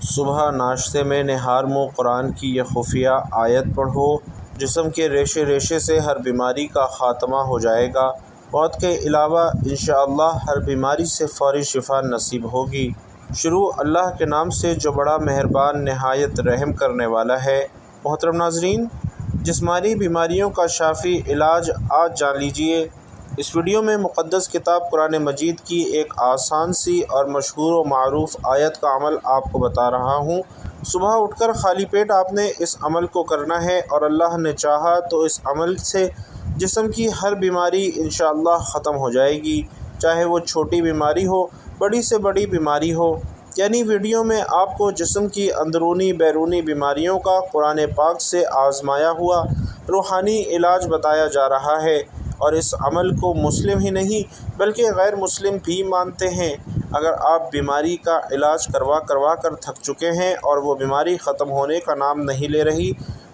صبح ناشتے میں نہار منہ قرآن کی یہ خفیہ آیت پڑھو، جسم کے ریشے ریشے سے ہر بیماری کا خاتمہ ہو جائے گا۔ موت کے علاوہ انشاءاللہ ہر بیماری سے فوری شفا نصیب ہوگی۔ شروع اللہ کے نام سے جو بڑا مہربان نہایت رحم کرنے والا ہے۔ محترم ناظرین، جسمانی بیماریوں کا شافی علاج آج جان لیجئے۔ اس ویڈیو میں مقدس کتاب قرآن مجید کی ایک آسان سی اور مشہور و معروف آیت کا عمل آپ کو بتا رہا ہوں۔ صبح اٹھ کر خالی پیٹ آپ نے اس عمل کو کرنا ہے، اور اللہ نے چاہا تو اس عمل سے جسم کی ہر بیماری انشاءاللہ ختم ہو جائے گی، چاہے وہ چھوٹی بیماری ہو، بڑی سے بڑی بیماری ہو۔ یعنی ویڈیو میں آپ کو جسم کی اندرونی بیرونی بیماریوں کا قرآن پاک سے آزمایا ہوا روحانی علاج بتایا جا رہا ہے، اور اس عمل کو مسلم ہی نہیں بلکہ غیر مسلم بھی مانتے ہیں۔ اگر آپ بیماری کا علاج کروا کر تھک چکے ہیں اور وہ بیماری ختم ہونے کا نام نہیں لے رہی،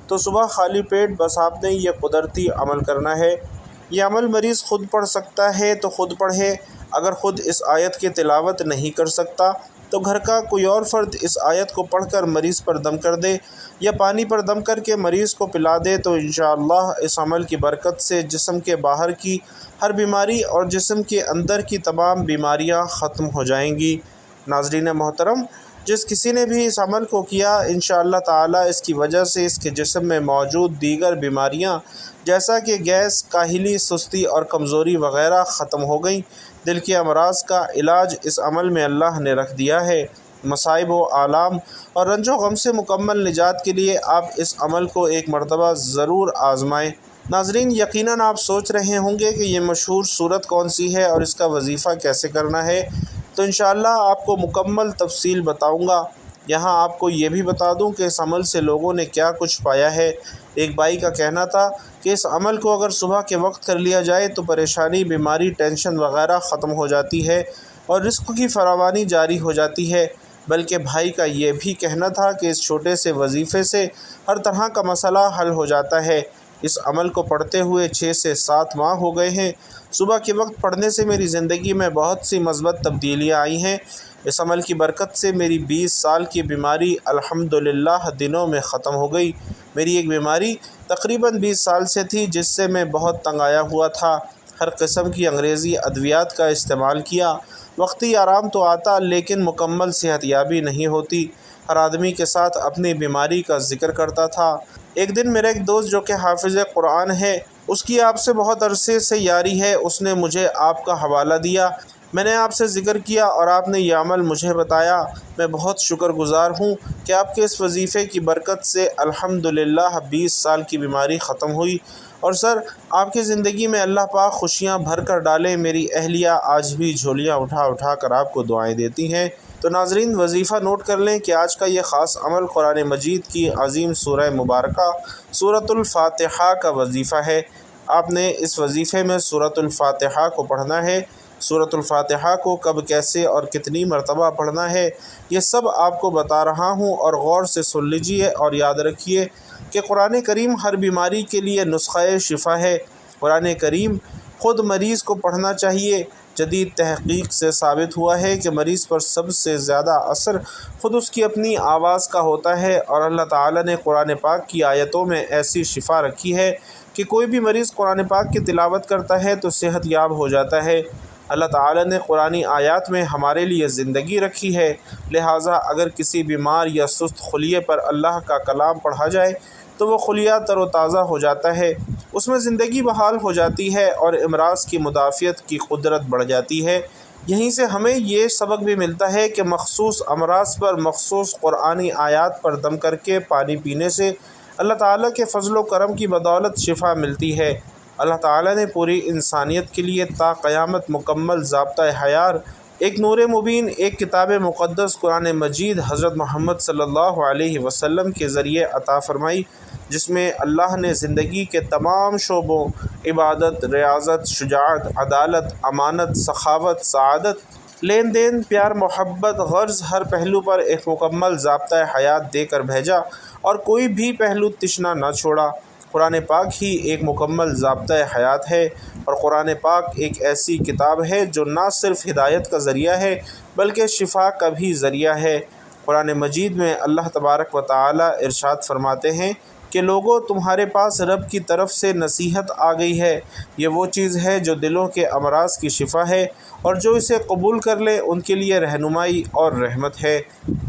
تو صبح خالی پیٹ بس آپ نے یہ قدرتی عمل کرنا ہے۔ یہ عمل مریض خود پڑھ سکتا ہے تو خود پڑھے۔ اگر خود اس آیت کی تلاوت نہیں کر سکتا تو گھر کا کوئی اور فرد اس آیت کو پڑھ کر مریض پر دم کر دے، یا پانی پر دم کر کے مریض کو پلا دے، تو انشاءاللہ اس عمل کی برکت سے جسم کے باہر کی ہر بیماری اور جسم کے اندر کی تمام بیماریاں ختم ہو جائیں گی۔ ناظرین محترم، جس کسی نے بھی اس عمل کو کیا، انشاءاللہ تعالی اس کی وجہ سے اس کے جسم میں موجود دیگر بیماریاں جیسا کہ گیس، کاہلی، سستی اور کمزوری وغیرہ ختم ہو گئیں۔ دل کے امراض کا علاج اس عمل میں اللہ نے رکھ دیا ہے۔ مصائب و آلام اور رنج و غم سے مکمل نجات کے لیے آپ اس عمل کو ایک مرتبہ ضرور آزمائیں۔ ناظرین، یقیناً آپ سوچ رہے ہوں گے کہ یہ مشہور سورت کون سی ہے اور اس کا وظیفہ کیسے کرنا ہے، تو انشاءاللہ آپ کو مکمل تفصیل بتاؤں گا۔ یہاں آپ کو یہ بھی بتا دوں کہ اس عمل سے لوگوں نے کیا کچھ پایا ہے۔ ایک بھائی کا کہنا تھا کہ اس عمل کو اگر صبح کے وقت کر لیا جائے تو پریشانی، بیماری، ٹینشن وغیرہ ختم ہو جاتی ہے اور رزق کی فراوانی جاری ہو جاتی ہے۔ بلکہ بھائی کا یہ بھی کہنا تھا کہ اس چھوٹے سے وظیفے سے ہر طرح کا مسئلہ حل ہو جاتا ہے۔ اس عمل کو پڑھتے ہوئے 6 سے 7 ماہ ہو گئے ہیں۔ صبح کے وقت پڑھنے سے میری زندگی میں بہت سی مثبت تبدیلیاں آئی ہیں۔ اس عمل کی برکت سے میری 20 سال کی بیماری الحمدللہ دنوں میں ختم ہو گئی۔ میری ایک بیماری تقریباً 20 سال سے تھی، جس سے میں بہت تنگ آیا ہوا تھا۔ ہر قسم کی انگریزی ادویات کا استعمال کیا، وقتی آرام تو آتا لیکن مکمل صحت یابی نہیں ہوتی۔ ہر آدمی کے ساتھ اپنی بیماری کا ذکر کرتا تھا۔ ایک دن میرا ایک دوست جو کہ حافظ قرآن ہے، اس کی آپ سے بہت عرصے سے یاری ہے، اس نے مجھے آپ کا حوالہ دیا۔ میں نے آپ سے ذکر کیا اور آپ نے یہ عمل مجھے بتایا۔ میں بہت شکر گزار ہوں کہ آپ کے اس وظیفے کی برکت سے الحمدللہ 20 سال کی بیماری ختم ہوئی، اور سر، آپ کی زندگی میں اللہ پاک خوشیاں بھر کر ڈالے۔ میری اہلیہ آج بھی جھولیاں اٹھا کر آپ کو دعائیں دیتی ہیں۔ تو ناظرین، وظیفہ نوٹ کر لیں کہ آج کا یہ خاص عمل قرآن مجید کی عظیم سورہ مبارکہ سورۃ الفاتحہ کا وظیفہ ہے۔ آپ نے اس وظیفے میں سورۃ الفاتحہ کو پڑھنا ہے۔ سورۃ الفاتحہ کو کب، کیسے اور کتنی مرتبہ پڑھنا ہے، یہ سب آپ کو بتا رہا ہوں، اور غور سے سن لیجئے اور یاد رکھیے کہ قرآن کریم ہر بیماری کے لیے نسخہ شفا ہے۔ قرآن کریم خود مریض کو پڑھنا چاہیے۔ جدید تحقیق سے ثابت ہوا ہے کہ مریض پر سب سے زیادہ اثر خود اس کی اپنی آواز کا ہوتا ہے، اور اللہ تعالی نے قرآن پاک کی آیتوں میں ایسی شفا رکھی ہے کہ کوئی بھی مریض قرآن پاک کی تلاوت کرتا ہے تو صحت یاب ہو جاتا ہے۔ اللہ تعالی نے قرآنی آیات میں ہمارے لیے زندگی رکھی ہے، لہٰذا اگر کسی بیمار یا سست خلیے پر اللہ کا کلام پڑھا جائے تو وہ خلیہ تر و تازہ ہو جاتا ہے، اس میں زندگی بحال ہو جاتی ہے اور امراض کی مدافعت کی قدرت بڑھ جاتی ہے۔ یہیں سے ہمیں یہ سبق بھی ملتا ہے کہ مخصوص امراض پر مخصوص قرآنی آیات پر دم کر کے پانی پینے سے اللہ تعالیٰ کے فضل و کرم کی بدولت شفا ملتی ہے۔ اللہ تعالیٰ نے پوری انسانیت کے لیے تا قیامت مکمل ضابطہ حیار، ایک نور مبین، ایک کتاب مقدس قرآن مجید حضرت محمد صلی اللہ علیہ وسلم کے ذریعے عطا فرمائی، جس میں اللہ نے زندگی کے تمام شعبوں، عبادت، ریاضت، شجاعت، عدالت، امانت، سخاوت، سعادت، لین دین، پیار، محبت، غرض، ہر پہلو پر ایک مکمل ضابطہ حیات دے کر بھیجا، اور کوئی بھی پہلو تشنا نہ چھوڑا۔ قرآن پاک ہی ایک مکمل ضابطہ حیات ہے، اور قرآن پاک ایک ایسی کتاب ہے جو نہ صرف ہدایت کا ذریعہ ہے بلکہ شفا کا بھی ذریعہ ہے۔ قرآن مجید میں اللہ تبارک و تعالی ارشاد فرماتے ہیں کہ لوگوں، تمہارے پاس رب کی طرف سے نصیحت آ گئی ہے، یہ وہ چیز ہے جو دلوں کے امراض کی شفا ہے، اور جو اسے قبول کر لے ان کے لیے رہنمائی اور رحمت ہے۔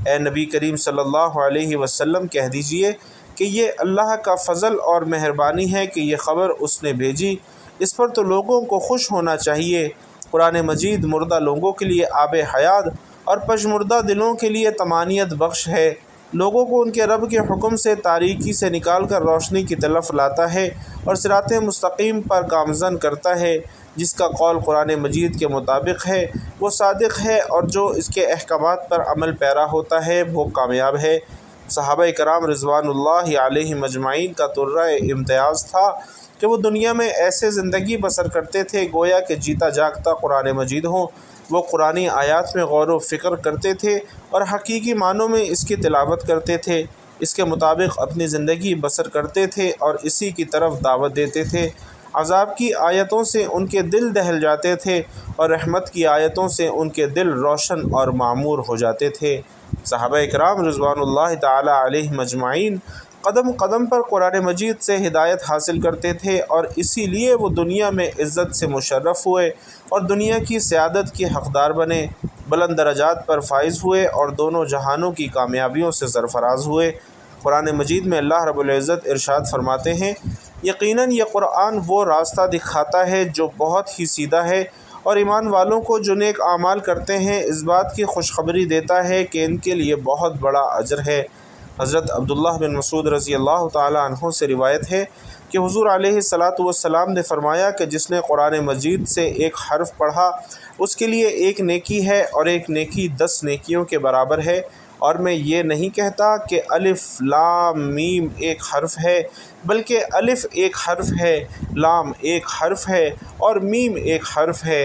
اے نبی کریم صلی اللہ علیہ وسلم، کہہ دیجئے کہ یہ اللہ کا فضل اور مہربانی ہے کہ یہ خبر اس نے بھیجی، اس پر تو لوگوں کو خوش ہونا چاہیے۔ قرآن مجید مردہ لوگوں کے لیے آب حیات اور پشمردہ دلوں کے لیے طمانینت بخش ہے، لوگوں کو ان کے رب کے حکم سے تاریکی سے نکال کر روشنی کی طرف لاتا ہے اور صراط مستقیم پر گامزن کرتا ہے۔ جس کا قول قرآن مجید کے مطابق ہے وہ صادق ہے، اور جو اس کے احکامات پر عمل پیرا ہوتا ہے وہ کامیاب ہے۔ صحابہ کرام رضوان اللہ علیہم اجمعین کا طرہ امتیاز تھا کہ وہ دنیا میں ایسے زندگی بسر کرتے تھے گویا کہ جیتا جاگتا قرآن مجید ہو۔ وہ قرآنی آیات میں غور و فکر کرتے تھے اور حقیقی معنوں میں اس کی تلاوت کرتے تھے، اس کے مطابق اپنی زندگی بسر کرتے تھے اور اسی کی طرف دعوت دیتے تھے۔ عذاب کی آیتوں سے ان کے دل دہل جاتے تھے اور رحمت کی آیتوں سے ان کے دل روشن اور معمور ہو جاتے تھے۔ صحابہ کرام رضوان اللہ تعالی علیہم اجمعین قدم قدم پر قرآن مجید سے ہدایت حاصل کرتے تھے، اور اسی لیے وہ دنیا میں عزت سے مشرف ہوئے اور دنیا کی سعادت کے حقدار بنے، بلند درجات پر فائز ہوئے اور دونوں جہانوں کی کامیابیوں سے سرفراز ہوئے۔ قرآن مجید میں اللہ رب العزت ارشاد فرماتے ہیں، یقیناً یہ قرآن وہ راستہ دکھاتا ہے جو بہت ہی سیدھا ہے، اور ایمان والوں کو جو نیک اعمال کرتے ہیں اس بات کی خوشخبری دیتا ہے کہ ان کے لیے بہت بڑا اجر ہے۔ حضرت عبداللہ بن مسعود رضی اللہ تعالی عنہ سے روایت ہے کہ حضور علیہ الصلاۃ والسلام نے فرمایا کہ جس نے قرآن مجید سے ایک حرف پڑھا اس کے لیے ایک نیکی ہے، اور ایک نیکی 10 نیکیوں کے برابر ہے، اور میں یہ نہیں کہتا کہ الف لام میم ایک حرف ہے، بلکہ الف ایک حرف ہے، لام ایک حرف ہے اور میم ایک حرف ہے۔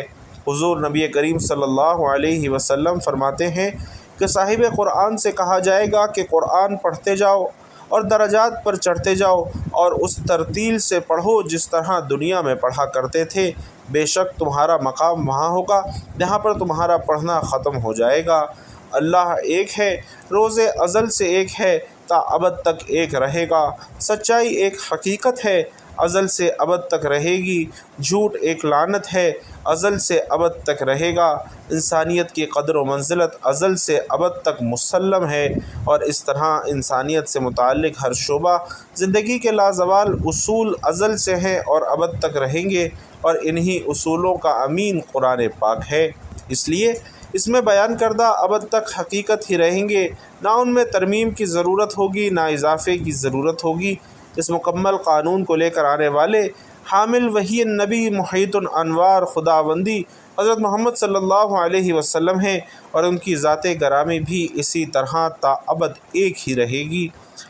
حضور نبی کریم صلی اللہ علیہ وسلم فرماتے ہیں کہ صاحب قرآن سے کہا جائے گا کہ قرآن پڑھتے جاؤ اور درجات پر چڑھتے جاؤ، اور اس ترتیل سے پڑھو جس طرح دنیا میں پڑھا کرتے تھے، بے شک تمہارا مقام وہاں ہوگا جہاں پر تمہارا پڑھنا ختم ہو جائے گا۔ اللہ ایک ہے، روز ازل سے ایک ہے، تا ابد تک ایک رہے گا۔ سچائی ایک حقیقت ہے، ازل سے ابد تک رہے گی۔ جھوٹ ایک لعنت ہے، ازل سے ابد تک رہے گا۔ انسانیت کی قدر و منزلت ازل سے ابد تک مسلم ہے، اور اس طرح انسانیت سے متعلق ہر شعبہ زندگی کے لازوال اصول ازل سے ہیں اور ابد تک رہیں گے، اور انہی اصولوں کا امین قرآن پاک ہے۔ اس لیے اس میں بیان کردہ ابد تک حقیقت ہی رہیں گے، نہ ان میں ترمیم کی ضرورت ہوگی نہ اضافے کی ضرورت ہوگی۔ اس مکمل قانون کو لے کر آنے والے حامل وحی نبی محیط انوار خداوندی حضرت محمد صلی اللہ علیہ وسلم ہیں، اور ان کی ذات گرامی بھی اسی طرح تا ابد ایک ہی رہے گی۔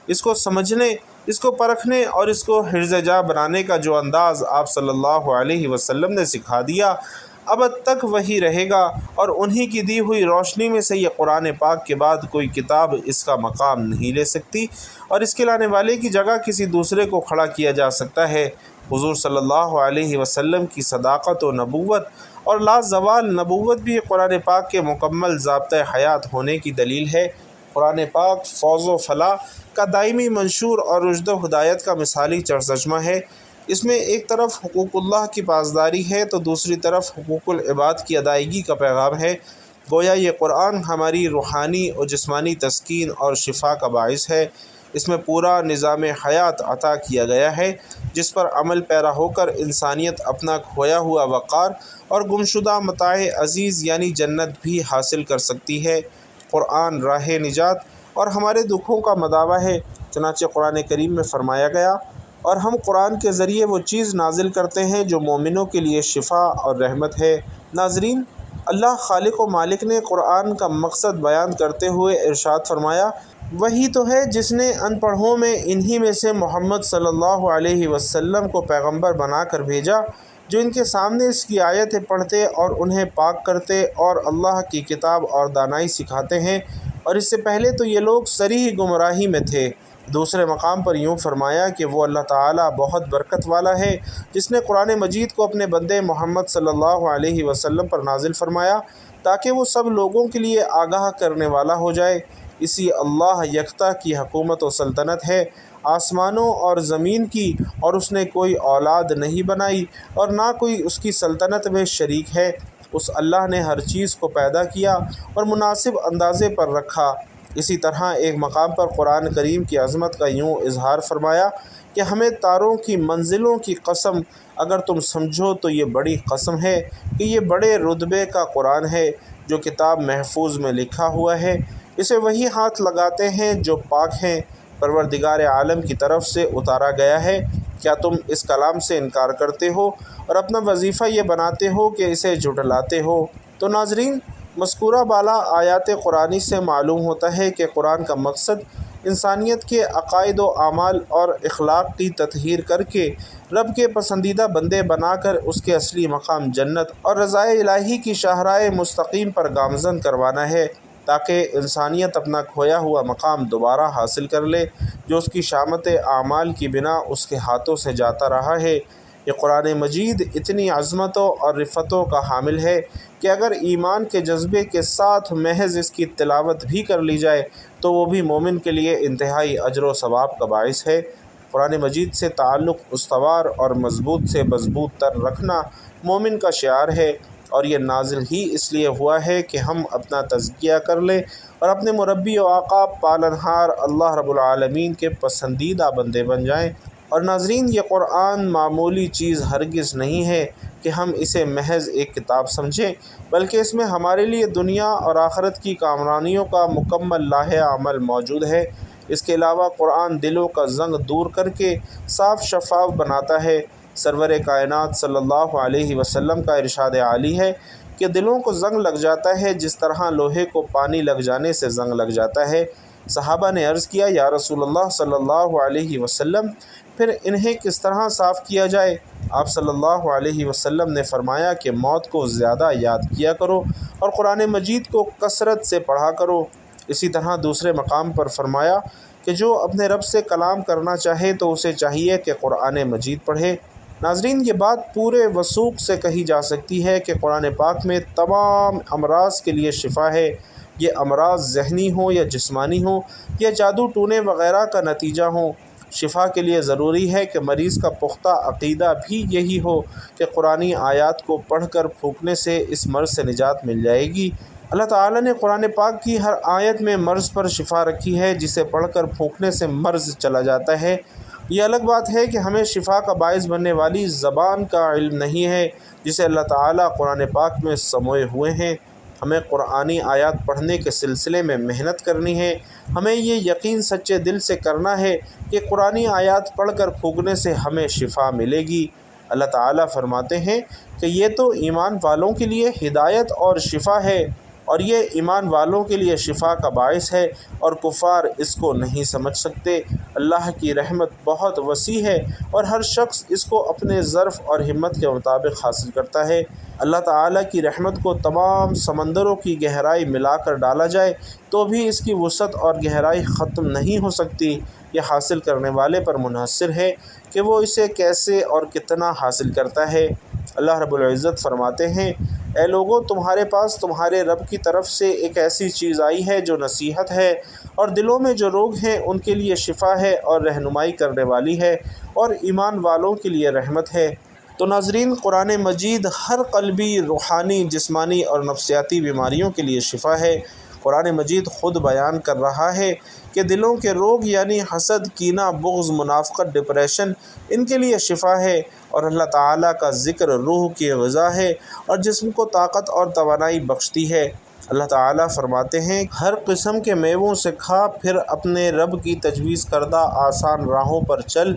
اس کو سمجھنے، اس کو پرکھنے اور اس کو حرز جا بنانے کا جو انداز آپ صلی اللہ علیہ وسلم نے سکھا دیا، ابد تک وہی رہے گا، اور انہی کی دی ہوئی روشنی میں سے یہ قرآن پاک کے بعد کوئی کتاب اس کا مقام نہیں لے سکتی، اور اس کے لانے والے کی جگہ کسی دوسرے کو کھڑا کیا جا سکتا ہے۔ حضور صلی اللہ علیہ وسلم کی صداقت و نبوت اور لازوال نبوت بھی قرآن پاک کے مکمل ضابطۂ حیات ہونے کی دلیل ہے۔ قرآن پاک فوز و فلاح کا دائمی منشور اور رشد و ہدایت کا مثالی چرچشمہ ہے۔ اس میں ایک طرف حقوق اللہ کی پاسداری ہے تو دوسری طرف حقوق العباد کی ادائیگی کا پیغام ہے۔ گویا یہ قرآن ہماری روحانی اور جسمانی تسکین اور شفا کا باعث ہے۔ اس میں پورا نظام حیات عطا کیا گیا ہے جس پر عمل پیرا ہو کر انسانیت اپنا کھویا ہوا وقار اور گمشدہ متاع عزیز یعنی جنت بھی حاصل کر سکتی ہے۔ قرآن راہ نجات اور ہمارے دکھوں کا مداوع ہے۔ چنانچہ قرآن کریم میں فرمایا گیا، اور ہم قرآن کے ذریعے وہ چیز نازل کرتے ہیں جو مومنوں کے لیے شفا اور رحمت ہے۔ ناظرین، اللہ خالق و مالک نے قرآن کا مقصد بیان کرتے ہوئے ارشاد فرمایا، وہی تو ہے جس نے ان پڑھوں میں انہی میں سے محمد صلی اللہ علیہ وسلم کو پیغمبر بنا کر بھیجا، جو ان کے سامنے اس کی آیتیں پڑھتے اور انہیں پاک کرتے اور اللہ کی کتاب اور دانائی سکھاتے ہیں، اور اس سے پہلے تو یہ لوگ صریح گمراہی میں تھے۔ دوسرے مقام پر یوں فرمایا کہ وہ اللہ تعالیٰ بہت برکت والا ہے جس نے قرآن مجید کو اپنے بندے محمد صلی اللہ علیہ وسلم پر نازل فرمایا تاکہ وہ سب لوگوں کے لیے آگاہ کرنے والا ہو جائے۔ اسی اللہ یکتا کی حکومت و سلطنت ہے آسمانوں اور زمین کی، اور اس نے کوئی اولاد نہیں بنائی اور نہ کوئی اس کی سلطنت میں شریک ہے۔ اس اللہ نے ہر چیز کو پیدا کیا اور مناسب اندازے پر رکھا۔ اسی طرح ایک مقام پر قرآن کریم کی عظمت کا یوں اظہار فرمایا کہ ہمیں تاروں کی منزلوں کی قسم، اگر تم سمجھو تو یہ بڑی قسم ہے کہ یہ بڑے رتبے کا قرآن ہے جو کتاب محفوظ میں لکھا ہوا ہے، اسے وہی ہاتھ لگاتے ہیں جو پاک ہیں، پروردگار عالم کی طرف سے اتارا گیا ہے۔ کیا تم اس کلام سے انکار کرتے ہو اور اپنا وظیفہ یہ بناتے ہو کہ اسے جھٹلاتے ہو؟ تو ناظرین، مذکورہ بالا آیات قرآنی سے معلوم ہوتا ہے کہ قرآن کا مقصد انسانیت کے عقائد و اعمال اور اخلاق کی تطہیر کر کے رب کے پسندیدہ بندے بنا کر اس کے اصلی مقام جنت اور رضائے الہی کی شاہراہ مستقیم پر گامزن کروانا ہے، تاکہ انسانیت اپنا کھویا ہوا مقام دوبارہ حاصل کر لے جو اس کی شامت اعمال کی بنا اس کے ہاتھوں سے جاتا رہا ہے۔ یہ قرآن مجید اتنی عظمتوں اور رفتوں کا حامل ہے کہ اگر ایمان کے جذبے کے ساتھ محض اس کی تلاوت بھی کر لی جائے تو وہ بھی مومن کے لیے انتہائی اجر و ثواب کا باعث ہے۔ قرآن مجید سے تعلق استوار اور مضبوط سے مضبوط تر رکھنا مومن کا شعار ہے، اور یہ نازل ہی اس لیے ہوا ہے کہ ہم اپنا تزکیہ کر لیں اور اپنے مربی و آقا پالنہار اللہ رب العالمین کے پسندیدہ بندے بن جائیں۔ اور ناظرین، یہ قرآن معمولی چیز ہرگز نہیں ہے کہ ہم اسے محض ایک کتاب سمجھیں، بلکہ اس میں ہمارے لیے دنیا اور آخرت کی کامرانیوں کا مکمل لاہ عمل موجود ہے۔ اس کے علاوہ قرآن دلوں کا زنگ دور کر کے صاف شفاف بناتا ہے۔ سرور کائنات صلی اللہ علیہ وسلم کا ارشاد عالی ہے کہ دلوں کو زنگ لگ جاتا ہے جس طرح لوہے کو پانی لگ جانے سے زنگ لگ جاتا ہے۔ صحابہ نے عرض کیا، یا رسول اللہ صلی اللہ علیہ وسلم، پھر انہیں کس طرح صاف کیا جائے؟ آپ صلی اللہ علیہ وسلم نے فرمایا کہ موت کو زیادہ یاد کیا کرو اور قرآن مجید کو کثرت سے پڑھا کرو۔ اسی طرح دوسرے مقام پر فرمایا کہ جو اپنے رب سے کلام کرنا چاہے تو اسے چاہیے کہ قرآن مجید پڑھے۔ ناظرین، یہ بات پورے وثوق سے کہی جا سکتی ہے کہ قرآن پاک میں تمام امراض کے لیے شفا ہے، یہ امراض ذہنی ہوں یا جسمانی ہوں یا جادو ٹونے وغیرہ کا نتیجہ ہوں۔ شفا کے لیے ضروری ہے کہ مریض کا پختہ عقیدہ بھی یہی ہو کہ قرآنی آیات کو پڑھ کر پھونکنے سے اس مرض سے نجات مل جائے گی۔ اللہ تعالیٰ نے قرآن پاک کی ہر آیت میں مرض پر شفا رکھی ہے، جسے پڑھ کر پھونکنے سے مرض چلا جاتا ہے۔ یہ الگ بات ہے کہ ہمیں شفا کا باعث بننے والی زبان کا علم نہیں ہے جسے اللہ تعالیٰ قرآن پاک میں سموئے ہوئے ہیں۔ ہمیں قرآنی آیات پڑھنے کے سلسلے میں محنت کرنی ہے۔ ہمیں یہ یقین سچے دل سے کرنا ہے کہ قرآنی آیات پڑھ کر پھونکنے سے ہمیں شفا ملے گی۔ اللہ تعالیٰ فرماتے ہیں کہ یہ تو ایمان والوں کے لیے ہدایت اور شفا ہے، اور یہ ایمان والوں کے لیے شفا کا باعث ہے اور کفار اس کو نہیں سمجھ سکتے۔ اللہ کی رحمت بہت وسیع ہے اور ہر شخص اس کو اپنے ظرف اور ہمت کے مطابق حاصل کرتا ہے۔ اللہ تعالیٰ کی رحمت کو تمام سمندروں کی گہرائی ملا کر ڈالا جائے تو بھی اس کی وسعت اور گہرائی ختم نہیں ہو سکتی۔ یہ حاصل کرنے والے پر منحصر ہے کہ وہ اسے کیسے اور کتنا حاصل کرتا ہے۔ اللہ رب العزت فرماتے ہیں، اے لوگو، تمہارے پاس تمہارے رب کی طرف سے ایک ایسی چیز آئی ہے جو نصیحت ہے، اور دلوں میں جو روگ ہیں ان کے لیے شفا ہے اور رہنمائی کرنے والی ہے، اور ایمان والوں کے لیے رحمت ہے۔ تو ناظرین، قرآن مجید ہر قلبی، روحانی، جسمانی اور نفسیاتی بیماریوں کے لیے شفا ہے۔ قرآن مجید خود بیان کر رہا ہے کہ دلوں کے روگ یعنی حسد، کینہ، بغض، منافقت، ڈپریشن، ان کے لیے شفا ہے، اور اللہ تعالیٰ کا ذکر روح کی غذا ہے اور جسم کو طاقت اور توانائی بخشتی ہے۔ اللہ تعالیٰ فرماتے ہیں، ہر قسم کے میووں سے کھا، پھر اپنے رب کی تجویز کردہ آسان راہوں پر چل۔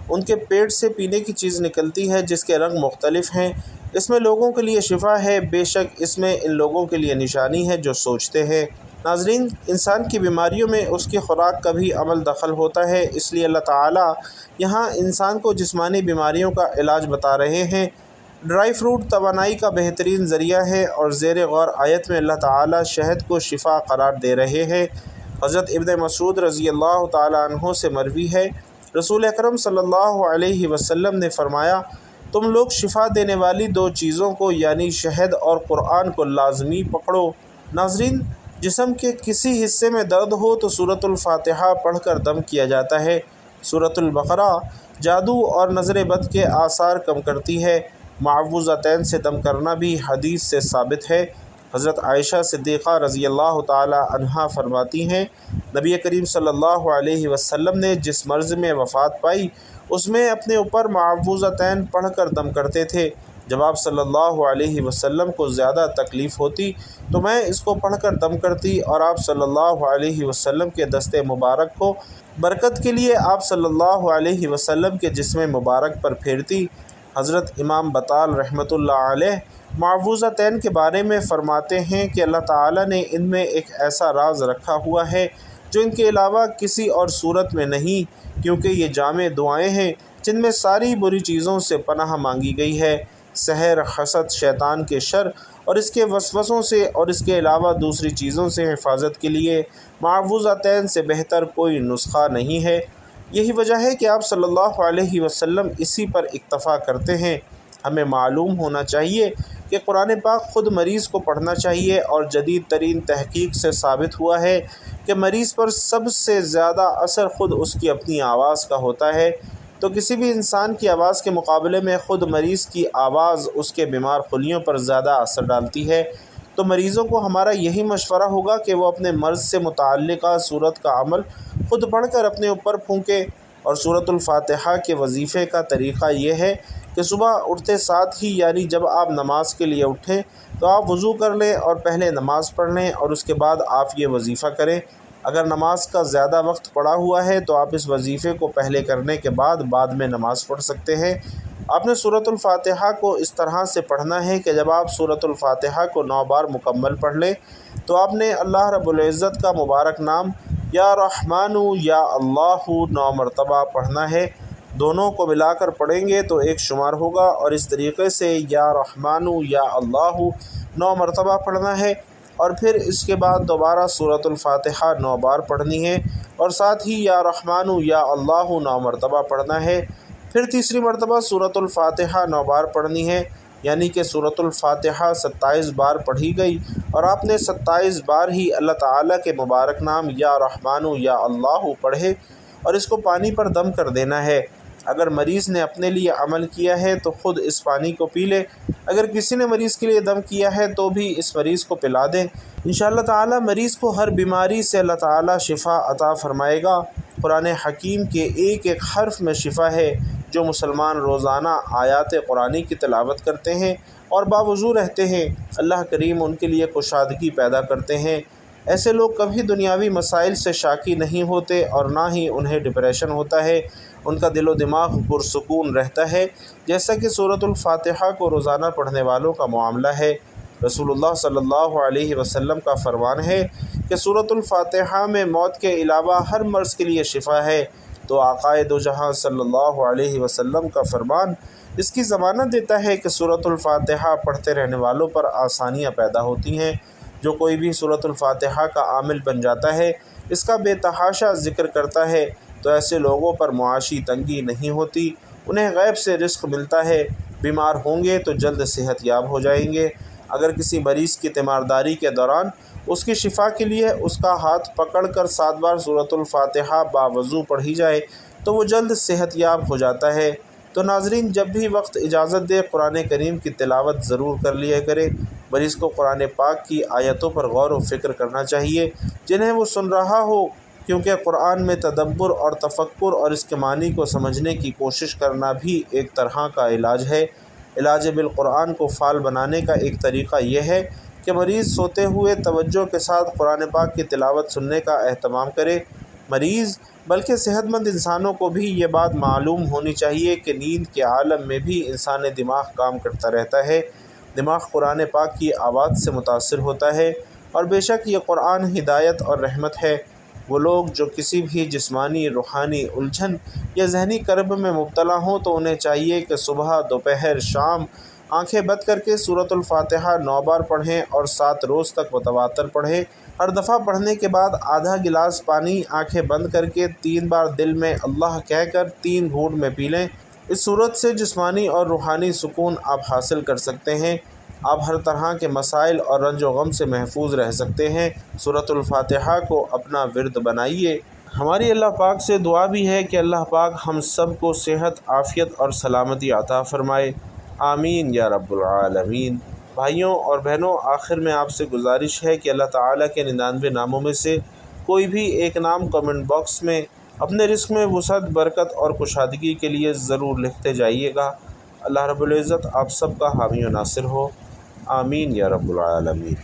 ان کے پیٹ سے پینے کی چیز نکلتی ہے جس کے رنگ مختلف ہیں، اس میں لوگوں کے لیے شفا ہے، بے شک اس میں ان لوگوں کے لیے نشانی ہے جو سوچتے ہیں۔ ناظرین، انسان کی بیماریوں میں اس کی خوراک کا بھی عمل دخل ہوتا ہے، اس لیے اللہ تعالیٰ یہاں انسان کو جسمانی بیماریوں کا علاج بتا رہے ہیں۔ ڈرائی فروٹ توانائی کا بہترین ذریعہ ہے، اور زیر غور آیت میں اللہ تعالیٰ شہد کو شفا قرار دے رہے ہیں۔ حضرت ابن مسعود رضی اللہ تعالیٰ عنہ سے مروی ہے، رسول اکرم صلی اللہ علیہ وسلم نے فرمایا، تم لوگ شفا دینے والی دو چیزوں کو یعنی شہد اور قرآن کو لازمی پکڑو۔ ناظرین، جسم کے کسی حصے میں درد ہو تو سورۃ الفاتحہ پڑھ کر دم کیا جاتا ہے۔ سورۃ البقرہ جادو اور نظر بد کے آثار کم کرتی ہے۔ معوذتین سے دم کرنا بھی حدیث سے ثابت ہے۔ حضرت عائشہ صدیقہ رضی اللہ تعالی عنہا فرماتی ہیں، نبی کریم صلی اللہ علیہ وسلم نے جس مرض میں وفات پائی اس میں اپنے اوپر معوذتین پڑھ کر دم کرتے تھے۔ جب آپ صلی اللہ علیہ وسلم کو زیادہ تکلیف ہوتی تو میں اس کو پڑھ کر دم کرتی اور آپ صلی اللہ علیہ وسلم کے دست مبارک کو برکت کے لیے آپ صلی اللہ علیہ وسلم کے جسم مبارک پر پھیرتی۔ حضرت امام بطال رحمۃ اللہ علیہ معوذتین کے بارے میں فرماتے ہیں کہ اللہ تعالیٰ نے ان میں ایک ایسا راز رکھا ہوا ہے جو ان کے علاوہ کسی اور صورت میں نہیں، کیونکہ یہ جامع دعائیں ہیں جن میں ساری بری چیزوں سے پناہ مانگی گئی ہے۔ سحر، حسد، شیطان کے شر اور اس کے وسوسوں سے اور اس کے علاوہ دوسری چیزوں سے حفاظت کے لیے معوذتین سے بہتر کوئی نسخہ نہیں ہے۔ یہی وجہ ہے کہ آپ صلی اللہ علیہ وسلم اسی پر اکتفا کرتے ہیں۔ ہمیں معلوم ہونا چاہیے کہ قرآن پاک خود مریض کو پڑھنا چاہیے، اور جدید ترین تحقیق سے ثابت ہوا ہے کہ مریض پر سب سے زیادہ اثر خود اس کی اپنی آواز کا ہوتا ہے۔ تو کسی بھی انسان کی آواز کے مقابلے میں خود مریض کی آواز اس کے بیمار خلیوں پر زیادہ اثر ڈالتی ہے۔ تو مریضوں کو ہمارا یہی مشورہ ہوگا کہ وہ اپنے مرض سے متعلقہ صورت کا عمل خود پڑھ کر اپنے اوپر پھونکے۔ اور سورۃ الفاتحہ کے وظیفے کا طریقہ یہ ہے کہ صبح اٹھتے ساتھ ہی، یعنی جب آپ نماز کے لیے اٹھیں تو آپ وضو کر لیں اور پہلے نماز پڑھ لیں، اور اس کے بعد آپ یہ وظیفہ کریں۔ اگر نماز کا زیادہ وقت پڑا ہوا ہے تو آپ اس وظیفے کو پہلے کرنے کے بعد میں نماز پڑھ سکتے ہیں۔ آپ نے سورۃ الفاتحہ کو اس طرح سے پڑھنا ہے کہ جب آپ سورۃ الفاتحہ کو 9 بار مکمل پڑھ لیں تو آپ نے اللہ رب العزت کا مبارک نام یا رحمن یا اللہ 9 مرتبہ پڑھنا ہے۔ دونوں کو ملا کر پڑھیں گے تو ایک شمار ہوگا، اور اس طریقے سے یا رحمن یا اللہ 9 مرتبہ پڑھنا ہے، اور پھر اس کے بعد دوبارہ سورۃ الفاتحہ 9 بار پڑھنی ہے، اور ساتھ ہی یا رحمن یا اللہ 9 مرتبہ پڑھنا ہے۔ پھر تیسری مرتبہ سورۃ الفاتحہ 9 بار پڑھنی ہے، یعنی کہ سورۃ الفاتحہ 27 بار پڑھی گئی، اور آپ نے 27 بار ہی اللہ تعالیٰ کے مبارک نام یا رحمن یا اللہ پڑھے، اور اس کو پانی پر دم کر دینا ہے۔ اگر مریض نے اپنے لیے عمل کیا ہے تو خود اس پانی کو پی لے، اگر کسی نے مریض کے لیے دم کیا ہے تو بھی اس مریض کو پلا دیں۔ انشاءاللہ تعالیٰ مریض کو ہر بیماری سے اللہ تعالیٰ شفا عطا فرمائے گا۔ قرآن حکیم کے ایک ایک حرف میں شفا ہے۔ جو مسلمان روزانہ آیات قرآنی کی تلاوت کرتے ہیں اور باوضو رہتے ہیں، اللہ کریم ان کے لیے کشادگی پیدا کرتے ہیں۔ ایسے لوگ کبھی دنیاوی مسائل سے شاکی نہیں ہوتے، اور نہ ہی انہیں ڈپریشن ہوتا ہے۔ ان کا دل و دماغ پرسکون رہتا ہے، جیسا کہ سورۃ الفاتحہ کو روزانہ پڑھنے والوں کا معاملہ ہے۔ رسول اللہ صلی اللہ علیہ وسلم کا فرمان ہے کہ سورۃ الفاتحہ میں موت کے علاوہ ہر مرض کے لیے شفا ہے۔ تو آقا دو جہاں صلی اللہ علیہ وسلم کا فرمان اس کی ضمانت دیتا ہے کہ سورۃ الفاتحہ پڑھتے رہنے والوں پر آسانیاں پیدا ہوتی ہیں۔ جو کوئی بھی سورۃ الفاتحہ کا عامل بن جاتا ہے، اس کا بے تحاشا ذکر کرتا ہے، تو ایسے لوگوں پر معاشی تنگی نہیں ہوتی، انہیں غیب سے رزق ملتا ہے، بیمار ہوں گے تو جلد صحت یاب ہو جائیں گے۔ اگر کسی مریض کی تیمارداری کے دوران اس کی شفا کے لیے اس کا ہاتھ پکڑ کر 7 بار سورۃ الفاتحہ باوضو پڑھی جائے تو وہ جلد صحت یاب ہو جاتا ہے۔ تو ناظرین، جب بھی وقت اجازت دے قرآن کریم کی تلاوت ضرور کر لیا کرے۔ مریض کو قرآن پاک کی آیتوں پر غور و فکر کرنا چاہیے جنہیں وہ سن رہا ہو، کیونکہ قرآن میں تدبر اور تفکر اور اس کے معنی کو سمجھنے کی کوشش کرنا بھی ایک طرح کا علاج ہے۔ علاج بالقرآن کو فعال بنانے کا ایک طریقہ یہ ہے کہ مریض سوتے ہوئے توجہ کے ساتھ قرآن پاک کی تلاوت سننے کا اہتمام کرے۔ مریض بلکہ صحت مند انسانوں کو بھی یہ بات معلوم ہونی چاہیے کہ نیند کے عالم میں بھی انسان دماغ کام کرتا رہتا ہے۔ دماغ قرآن پاک کی آواز سے متاثر ہوتا ہے، اور بے شک یہ قرآن ہدایت اور رحمت ہے۔ وہ لوگ جو کسی بھی جسمانی، روحانی الجھن یا ذہنی کرب میں مبتلا ہوں تو انہیں چاہیے کہ صبح، دوپہر، شام آنکھیں بند کر کے سورۃ الفاتحہ 9 بار پڑھیں اور 7 روز تک متواتر پڑھیں۔ ہر دفعہ پڑھنے کے بعد آدھا گلاس پانی آنکھیں بند کر کے 3 بار دل میں اللہ کہہ کر 3 گھونٹ میں پی لیں۔ اس صورت سے جسمانی اور روحانی سکون آپ حاصل کر سکتے ہیں۔ آپ ہر طرح کے مسائل اور رنج و غم سے محفوظ رہ سکتے ہیں۔ سورۃ الفاتحہ کو اپنا ورد بنائیے۔ ہماری اللہ پاک سے دعا بھی ہے کہ اللہ پاک ہم سب کو صحت، عافیت اور سلامتی عطا فرمائے، آمین یا رب العالمین۔ بھائیوں اور بہنوں، آخر میں آپ سے گزارش ہے کہ اللہ تعالیٰ کے 99 ناموں میں سے کوئی بھی ایک نام کمنٹ باکس میں اپنے رزق میں وسعت، برکت اور کشادگی کے لیے ضرور لکھتے جائیے گا۔ اللہ رب العزت آپ سب کا حامی و ناصر ہو، آمین یا رب العالمین۔